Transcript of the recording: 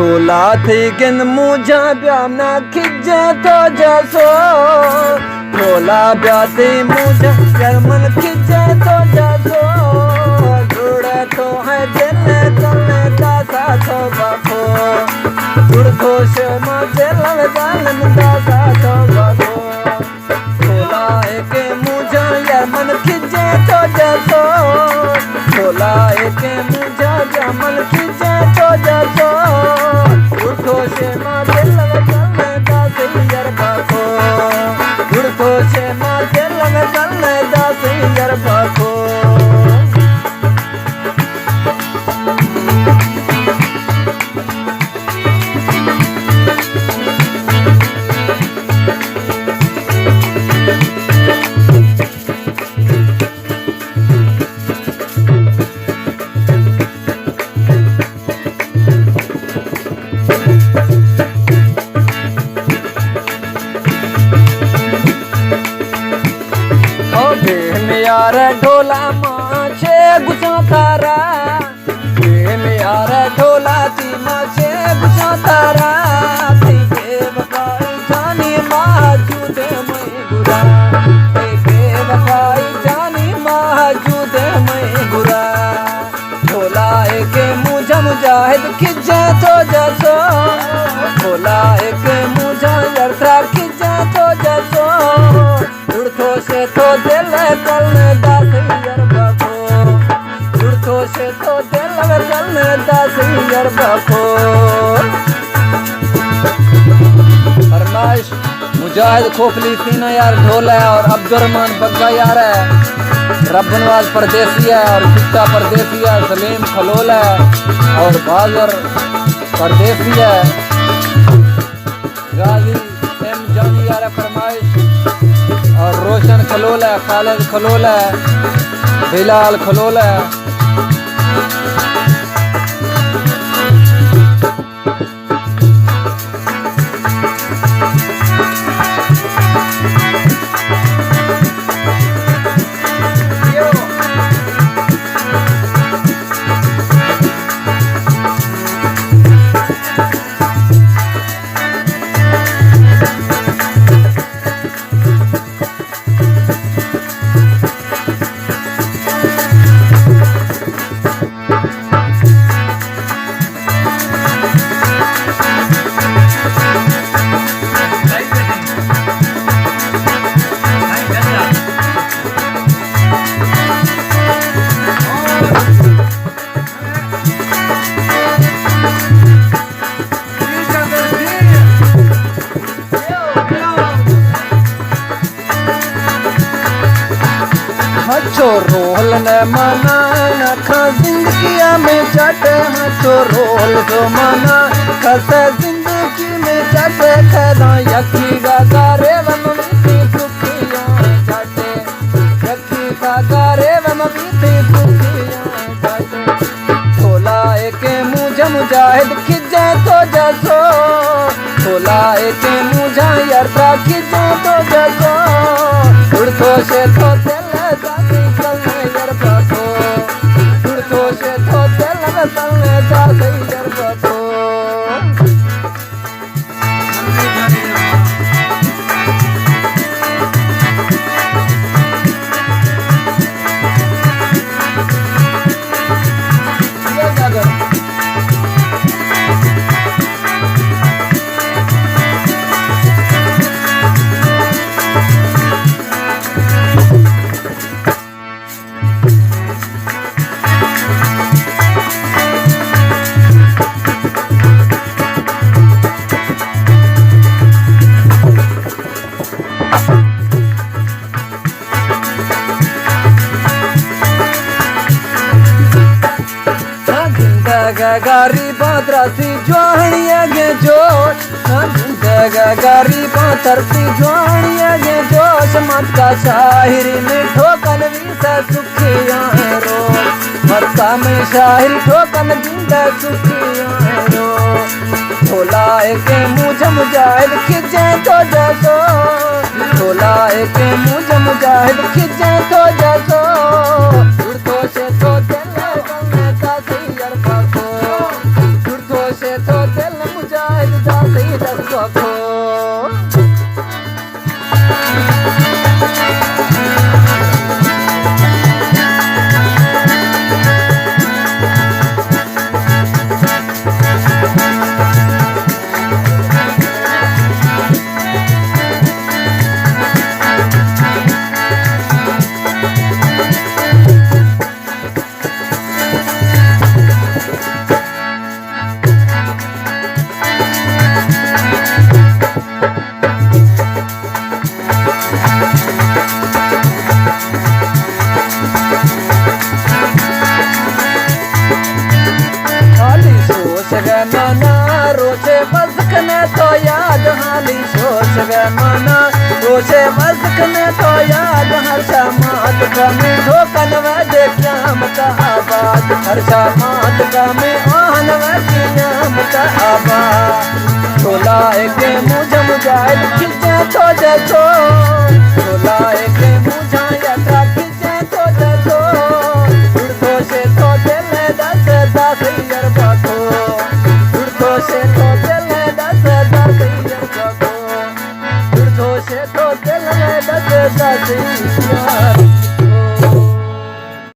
थोला थी गिन मुझा ब्या ना खिजे तो जसो थोला ब्या थी मुझा जर्मन खिजे तो जसो जुड़े तो है दिल तले दासा तो बाखो जुड़ खोश मजे लग जालन दासा तो बाखो थोला एक मुझा जर्मन खिजे तो जसो थोला एक मुझा जर्मन खिजे तो जसो उठो से माँ दिल लग चलने दासी यार बाको उठो से माँ दिल लग चलने दासी यार बाको यार ढोला माछे गुचा तारा यार ढोला ती माछे गुचा तारा ती के बकाई जानी मौजूद मैं गुरा के बकाई जानी मौजूद मैं गुरा ढोला एक मुझा मुजाहिद खिजे तो जसो ढोला एक मुझा यर्त्रा खिजे तो जसो उड़थो से तो दिल चलने दासी यार बाको उड़थो से तो दिल चलने दासी यार बाको फरमाइश मुजाहिद खोखली सीना यार ढोल है और अब्दुर्रहमान बग्गा यार है रब्बनवाज परदेसी है और चिट्टा परदेसी है सलीम खलोल है और बाजर परदेसी है गाजी एम जानी यार फरमाइश और रोशन खलोल है खालिद खलोल है बिलाल खलोल है हचो रोल न मना खा जिंदगी में चटे हचो रोल तो मना खसे जिंदगी में चटे खदा यकी गारे वमती सुखिया चटे यकी गारे वमती सुखिया चटे थोला एक मुझा मुजाहिद खिजे तो जसो थोला एक मुझा यर्दा खिजे तो जसो उड़थो से तो दिल दासी चलने यार बाको उड़थो से तो दिल चलने दासी यार बाको गारी बातरसी ज्वाणिया गे जोश गारी बातरसी ज्वाणिया गे जोश मत का शाहिरी में ठोकन वीसा सुखिया रो मत में शाहिरी ठोकन जिंदा सुखिया रो ढोला एक मुझे मुजाहिद खिजे तो जसो ढोला एक मुझे मुजाहिद खिजे तो जसो उड़तो से तो दिल गमे दासी यार बाको उड़तो से तो दिल दस सखो मना रोचे बसकने तो याद हाली सोच गे मना रोचे बसकने तो याद हर समात कमी धोकन व देखियाम का आबाद हर समात कमी आन व कियाम का आबाद छोला एक मुझे मुजाहिद खिंचे तो जसो छोला एक मुझा यात्रा खिंचे तो जसो उड़ो से तो दिल दस दस यार बातो से तो दिल दस दस यार को से तो दिल दस दस यार